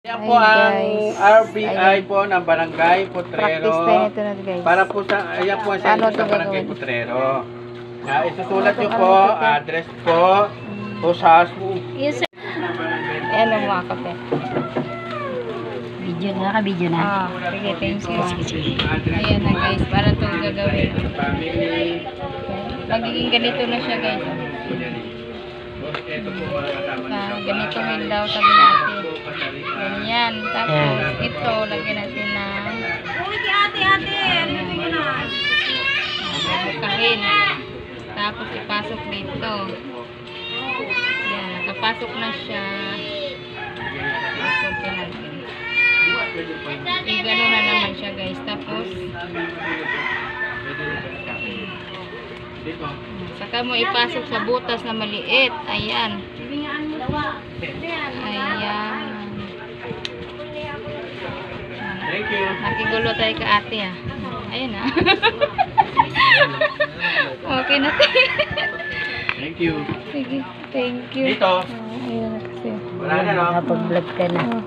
Yan po ang RBI po ng Barangay Potrero. Para po sa, ayan po sa inyo sa Barangay Potrero. Isusulat nyo po, address po, house po. Yes, sir. Ayan ang mga kape. Video na, naka-video na. Sige, thank you. Ayan na guys, para itong gagawin. Magiging ganito na siya guys. Ganito rin daw sabi natin. Ganyan. Tapos ito, lagyan natin na bukahin. Tapos ipasok dito. Yan, nakapasok na siya. Pasok natin. Gano'n na naman siya guys. Tapos saka mo ipasok sa butas na maliit. Ayan. Ayan. Thank you. Nakigulo tayo ka ate ah. Ayan ah. Okay na tayo. Thank you. Sige, thank you. Dito. Ayan kasi. Wala na no? Napag-vlog ka na.